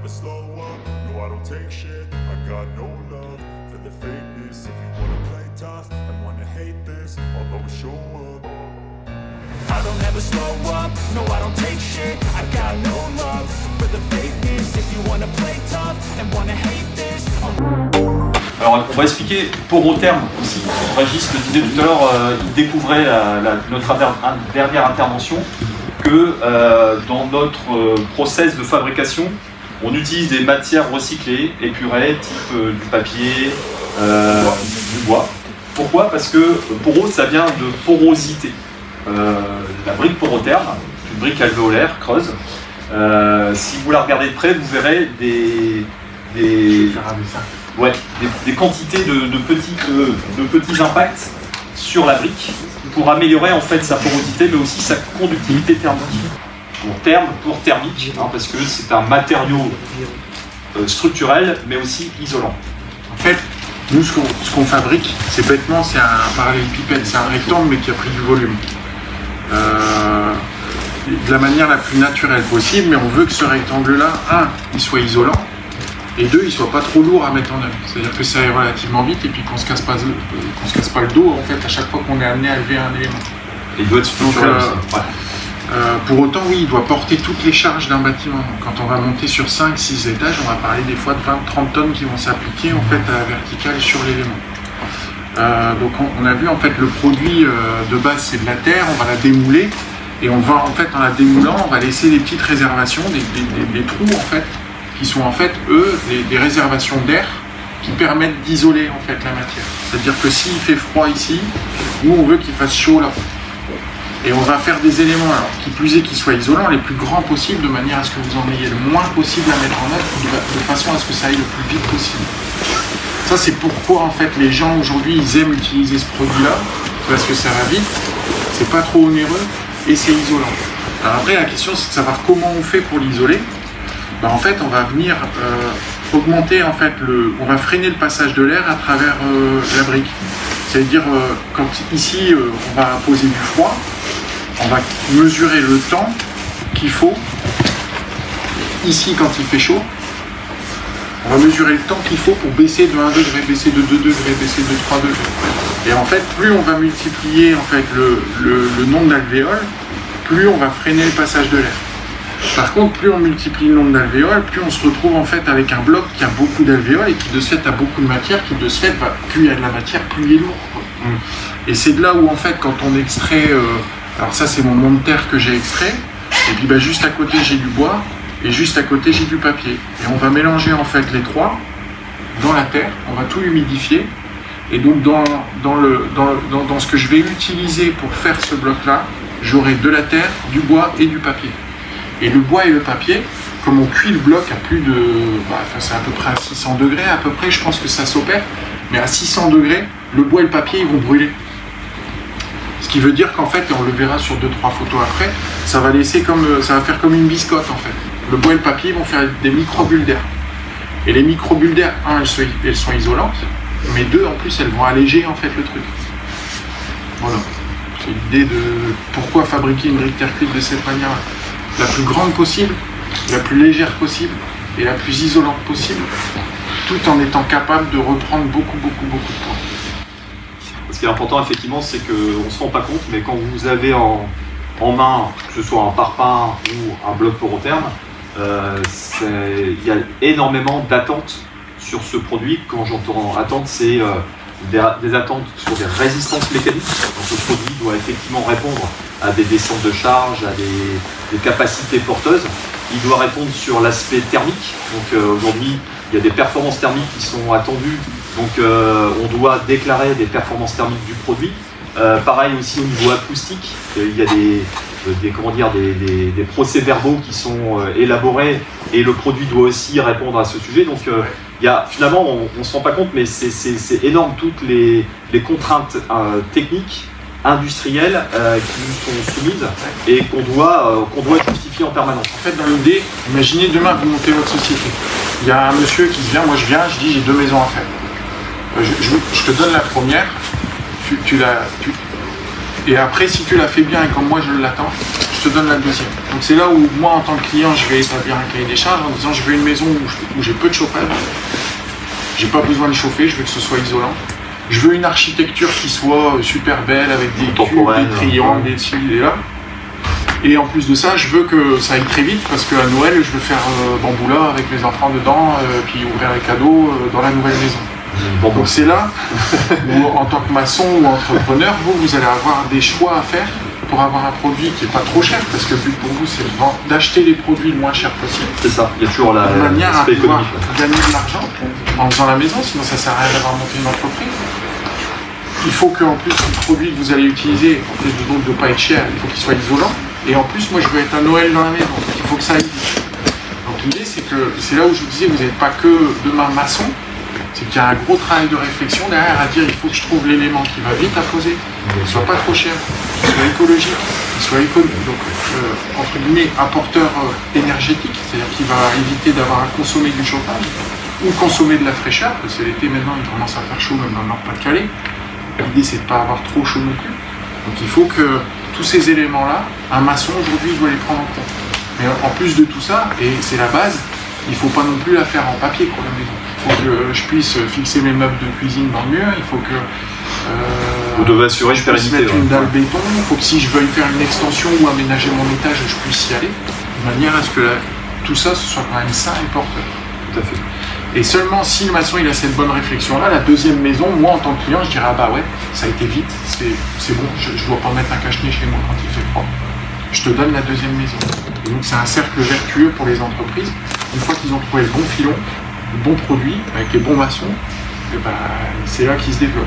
never slow up, no I don't take shit. I got no love for the fakeness. If you wanna play tough and wanna hate this, I'll always show up. I don't ever slow up, no I don't take shit. I got no love for the fakeness. If you wanna play tough and wanna hate this, Alors on va expliquer Porotherm aussi. Régis le disait tout à l'heure, il découvrait notre dernière intervention que dans notre process de fabrication, on utilise des matières recyclées, épurées, type du papier, du bois. Pourquoi? Parce que poro, ça vient de porosité. La brique Porotherm, une brique alvéolaire creuse. Si vous la regardez de près, vous verrez des quantités de petits impacts sur la brique pour améliorer en fait sa porosité, mais aussi sa conductivité thermique. Pour thermique, hein, parce que c'est un matériau structurel, mais aussi isolant. En fait, nous, ce qu'on fabrique, c'est bêtement, c'est un parallélépipède, c'est un rectangle, mais qui a pris du volume. De la manière la plus naturelle possible, mais on veut que ce rectangle-là, il soit isolant, et deux, il soit pas trop lourd à mettre en œuvre. C'est-à-dire que ça aille relativement vite, et puis qu'on se casse pas le dos, en fait, à chaque fois qu'on est amené à lever un élément. Et il doit être structurel aussi. Pour autant, oui, il doit porter toutes les charges d'un bâtiment. Quand on va monter sur 5-6 étages, on va parler des fois de 20-30 tonnes qui vont s'appliquer en fait à la verticale sur l'élément. Donc on a vu en fait le produit de base, c'est de la terre, on va la démouler et on va en fait en la démoulant, on va laisser des petites réservations, des trous en fait, qui sont en fait eux des réservations d'air qui permettent d'isoler en fait la matière. C'est-à-dire que s'il fait froid ici, nous on veut qu'il fasse chaud là. Et on va faire des éléments, alors, qui plus est, qui soient isolants, les plus grands possibles, de manière à ce que vous en ayez le moins possible à mettre en œuvre, de façon à ce que ça aille le plus vite possible. Ça, c'est pourquoi, en fait, les gens, aujourd'hui, ils aiment utiliser ce produit-là, parce que ça va vite, c'est pas trop onéreux, et c'est isolant. Alors après, la question, c'est de savoir comment on fait pour l'isoler. Ben, en fait, on va venir augmenter, en fait, on va freiner le passage de l'air à travers la brique. C'est-à-dire, quand ici, on va poser du froid, on va mesurer le temps qu'il faut. Ici, quand il fait chaud, on va mesurer le temps qu'il faut pour baisser de 1 degré, baisser de 2 degrés, baisser de 3 degrés. Et en fait, plus on va multiplier en fait, le nombre d'alvéoles, plus on va freiner le passage de l'air. Par contre, plus on multiplie le nombre d'alvéoles, plus on se retrouve en fait avec un bloc qui a beaucoup d'alvéoles et qui de ce fait a beaucoup de matière, qui de ce fait, plus il y a de la matière, plus il est lourd. Et c'est de là où en fait, quand on extrait, alors ça c'est mon monde de terre que j'ai extrait, et puis juste à côté j'ai du bois, et juste à côté j'ai du papier. Et on va mélanger en fait les trois dans la terre, on va tout humidifier, et donc dans ce que je vais utiliser pour faire ce bloc-là, j'aurai de la terre, du bois et du papier. Et le bois et le papier, comme on cuit le bloc à plus de, c'est à peu près à 600 degrés, à peu près, je pense que ça s'opère, mais à 600 degrés, le bois et le papier ils vont brûler. Ce qui veut dire qu'en fait, et on le verra sur 2-3 photos après, ça va faire comme une biscotte en fait. Le bois et le papier vont faire des micro-bulles d'air. Et les micro-bulles d'air, elles sont isolantes, mais deux, en plus, elles vont alléger en fait le truc. Voilà. C'est l'idée de pourquoi fabriquer une brique terre cuite de cette manière, la plus grande possible, la plus légère possible et la plus isolante possible, tout en étant capable de reprendre beaucoup de poids. Ce qui est important, effectivement, c'est qu'on ne se rend pas compte, mais quand vous avez en main, que ce soit un parpaing ou un bloc Porotherm, il y a énormément d'attentes sur ce produit. Quand j'entends attentes, c'est des attentes sur des résistances mécaniques. Donc, ce produit doit effectivement répondre à des descentes de charge, à des capacités porteuses. Il doit répondre sur l'aspect thermique. Donc aujourd'hui, il y a des performances thermiques qui sont attendues. Donc on doit déclarer des performances thermiques du produit. Pareil aussi au niveau acoustique, il y a des procès-verbaux qui sont élaborés et le produit doit aussi répondre à ce sujet. Donc finalement, on ne se rend pas compte, mais c'est énorme toutes les contraintes techniques, industrielles qui nous sont soumises et qu'on doit justifier en permanence. En fait, dans l'idée, imaginez demain vous montez votre société. Il y a un monsieur qui vient, moi je viens, je dis j'ai 2 maisons à faire. Je te donne la première, et après si tu la fais bien et comme moi je l'attends, je te donne la deuxième. Donc c'est là où moi en tant que client je vais établir un cahier des charges en disant je veux une maison où j'ai peu de chauffage, j'ai pas besoin de chauffer, je veux que ce soit isolant. Je veux une architecture qui soit super belle avec des cubes, des triangles, des ci, des là. Et en plus de ça, je veux que ça aille très vite parce qu'à Noël, je veux faire bamboula avec mes enfants dedans, puis ouvrir les cadeaux dans la nouvelle maison. Donc c'est là où en tant que maçon ou entrepreneur, vous allez avoir des choix à faire pour avoir un produit qui n'est pas trop cher, parce que le but pour vous c'est d'acheter les produits le moins cher possible. C'est ça, il y a toujours la manière à pouvoir gagner de l'argent en faisant la maison, sinon ça sert à rien d'avoir monté une entreprise. Il faut qu'en plus le produit que vous allez utiliser, en plus de ne pas être cher, il faut qu'il soit isolant. Et en plus moi je veux être à Noël dans la maison, donc il faut que ça aille vite. Donc l'idée c'est que c'est là où je vous disais, vous n'êtes pas que demain maçon, c'est qu'il y a un gros travail de réflexion derrière à dire il faut que je trouve l'élément qui va vite à poser, qu'il ne soit pas trop cher, qu'il soit écologique, qu'il soit économique, donc entre guillemets apporteur énergétique, c'est-à-dire qu'il va éviter d'avoir à consommer du chauffage ou consommer de la fraîcheur, parce que l'été maintenant il commence à faire chaud même dans le Nord-Pas-de-Calais. L'idée c'est de ne pas avoir trop chaud non plus. Donc il faut que tous ces éléments-là, un maçon aujourd'hui doit les prendre en compte. Mais en plus de tout ça, et c'est la base, il ne faut pas non plus la faire en papier quoi, la maison. Il faut que je puisse fixer mes meubles de cuisine dans le mur, il faut que vous devez assurer je puisse mettre une dalle béton, il faut que si je veuille faire une extension ou aménager mon étage, je puisse y aller, de manière à ce que tout ça ce soit quand même sain et porteur. Tout à fait. Et seulement si le maçon il a cette bonne réflexion-là, la deuxième maison, moi en tant que client, je dirais ah bah ouais, ça a été vite, c'est bon, je ne dois pas mettre un cache-nez chez moi quand il fait froid. Je te donne la deuxième maison. Et donc c'est un cercle vertueux pour les entreprises. Une fois qu'ils ont trouvé le bon filon, le bon produit, avec les bons maçons, et bah, c'est là qu'ils se développent.